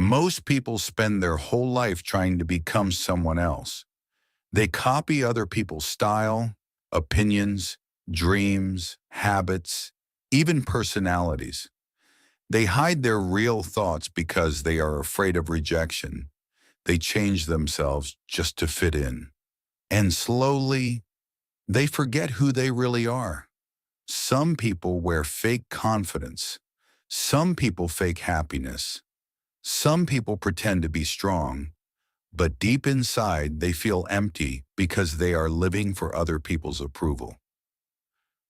Most people spend their whole life trying to become someone else. They copy other people's style, opinions, dreams, habits, even personalities. They hide their real thoughts because they are afraid of rejection. They change themselves just to fit in. And slowly, they forget who they really are. Some people wear fake confidence. Some people fake happiness. Some people pretend to be strong, but deep inside they feel empty because they are living for other people's approval.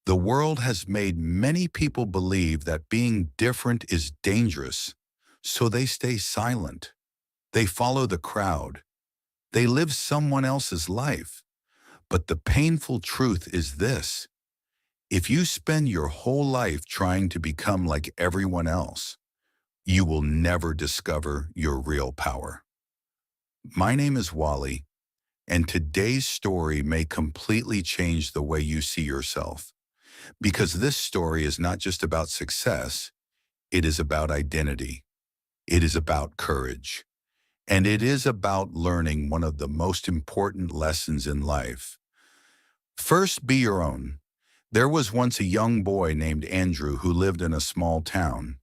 The world has made many people believe that being different is dangerous, so they stay silent. They follow the crowd. They live someone else's life. But the painful truth is this: if you spend your whole life trying to become like everyone else, you will never discover your real power. My name is Wally, and today's story may completely change the way you see yourself. Because this story is not just about success, it is about identity. It is about courage. And it is about learning one of the most important lessons in life. First, be your own. There was once a young boy named Andrew who lived in a small town.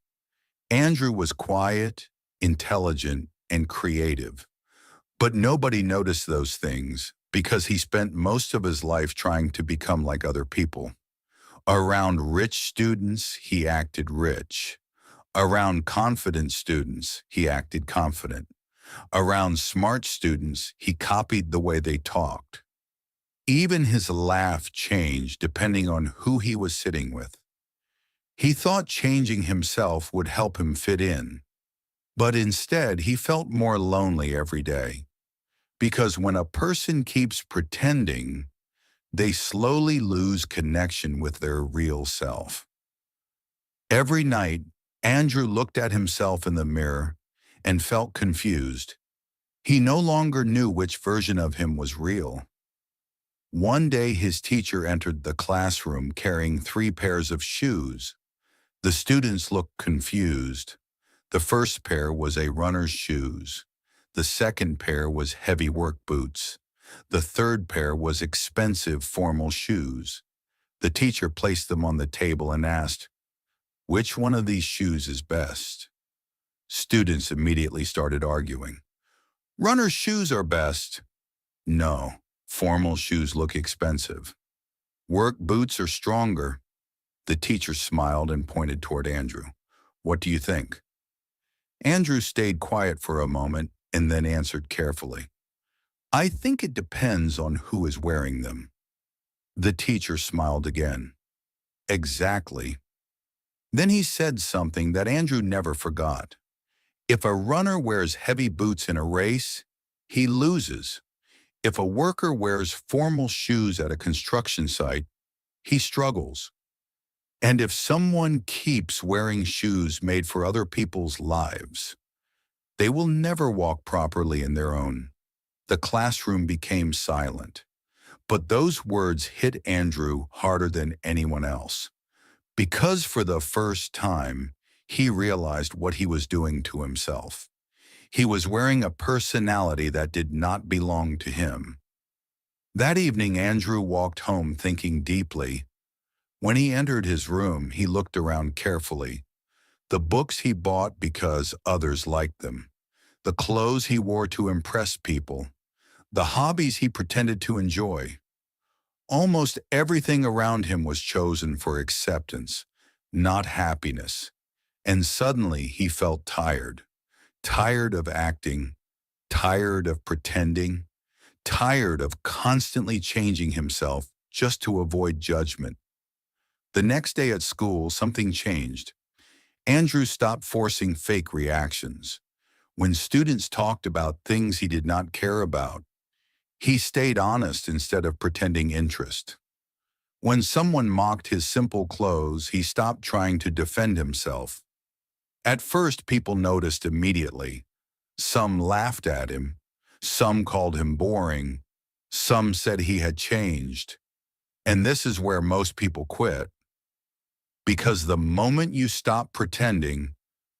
Andrew was quiet, intelligent, and creative. But nobody noticed those things because he spent most of his life trying to become like other people. Around rich students, he acted rich. Around confident students, he acted confident. Around smart students, he copied the way they talked. Even his laugh changed depending on who he was sitting with. He thought changing himself would help him fit in, but instead he felt more lonely every day. Because when a person keeps pretending, they slowly lose connection with their real self. Every night, Andrew looked at himself in the mirror and felt confused. He no longer knew which version of him was real. One day his teacher entered the classroom carrying 3 pairs of shoes. The students looked confused. The first pair was a runner's shoes. The second pair was heavy work boots. The third pair was expensive formal shoes. The teacher placed them on the table and asked, "Which one of these shoes is best?" Students immediately started arguing. "Runner's shoes are best." "No, formal shoes look expensive." "Work boots are stronger." The teacher smiled and pointed toward Andrew. "What do you think?" Andrew stayed quiet for a moment and then answered carefully, "I think it depends on who is wearing them." The teacher smiled again. "Exactly." Then he said something that Andrew never forgot. If a runner wears heavy boots in a race, he loses. If a worker wears formal shoes at a construction site, he struggles. And if someone keeps wearing shoes made for other people's lives, they will never walk properly in their own. The classroom became silent. But those words hit Andrew harder than anyone else. Because for the first time, he realized what he was doing to himself. He was wearing a personality that did not belong to him. That evening, Andrew walked home thinking deeply. When he entered his room, he looked around carefully. The books he bought because others liked them. The clothes he wore to impress people. The hobbies he pretended to enjoy. Almost everything around him was chosen for acceptance, not happiness. And suddenly he felt tired. Tired of acting. Tired of pretending. Tired of constantly changing himself just to avoid judgment. The next day at school, something changed. Andrew stopped forcing fake reactions. When students talked about things he did not care about, he stayed honest instead of pretending interest. When someone mocked his simple clothes, he stopped trying to defend himself. At first, people noticed immediately. Some laughed at him. Some called him boring. Some said he had changed. And this is where most people quit. Because the moment you stop pretending,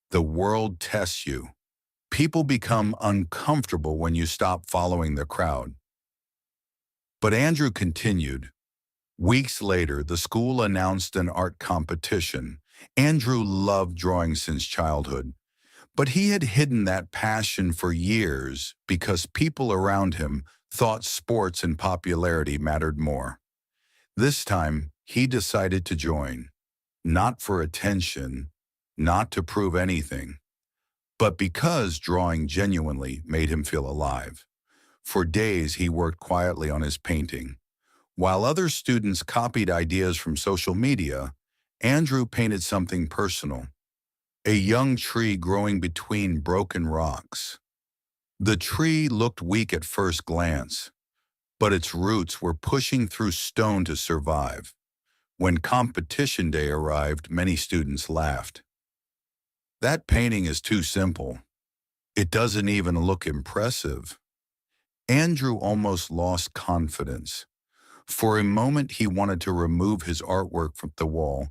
the world tests you. People become uncomfortable when you stop following the crowd. But Andrew continued. Weeks later, the school announced an art competition. Andrew loved drawing since childhood, but he had hidden that passion for years because people around him thought sports and popularity mattered more. This time, he decided to join, not for attention, not to prove anything, but because drawing genuinely made him feel alive. For days, he worked quietly on his painting. While other students copied ideas from social media, Andrew painted something personal, a young tree growing between broken rocks. The tree looked weak at first glance, but its roots were pushing through stone to survive. When competition day arrived, many students laughed. That painting is too simple. It doesn't even look impressive. Andrew almost lost confidence. For a moment, he wanted to remove his artwork from the wall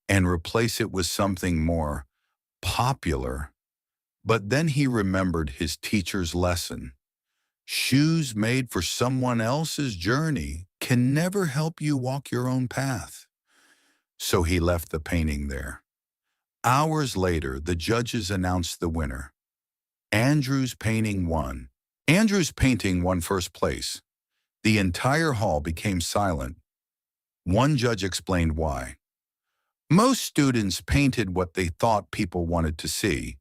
and replace it with something more popular. But then he remembered his teacher's lesson. Shoes made for someone else's journey can never help you walk your own path. So he left the painting there. Hours later, the judges announced the winner. Andrew's painting won. Andrew's painting won first place. The entire hall became silent. One judge explained why. Most students painted what they thought people wanted to see,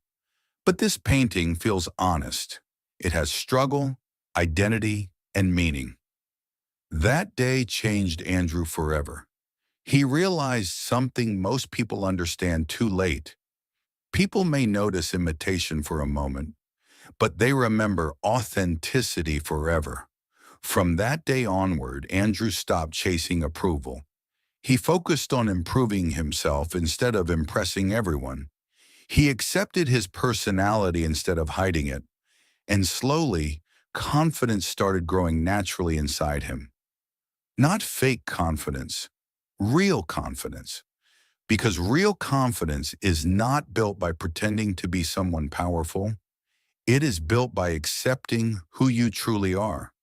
but this painting feels honest. It has struggle, identity, and meaning. That day changed Andrew forever. He realized something most people understand too late. People may notice imitation for a moment, but they remember authenticity forever. From that day onward, Andrew stopped chasing approval. He focused on improving himself instead of impressing everyone. He accepted his personality instead of hiding it, and slowly, confidence started growing naturally inside him. Not fake confidence, real confidence. Because real confidence is not built by pretending to be someone powerful. It is built by accepting who you truly are.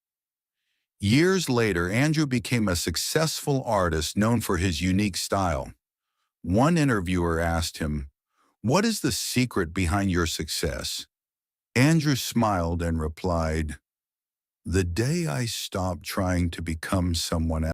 Years later, Andrew became a successful artist known for his unique style. One interviewer asked him, "What is the secret behind your success?" Andrew smiled and replied, "The day I stopped trying to become someone else."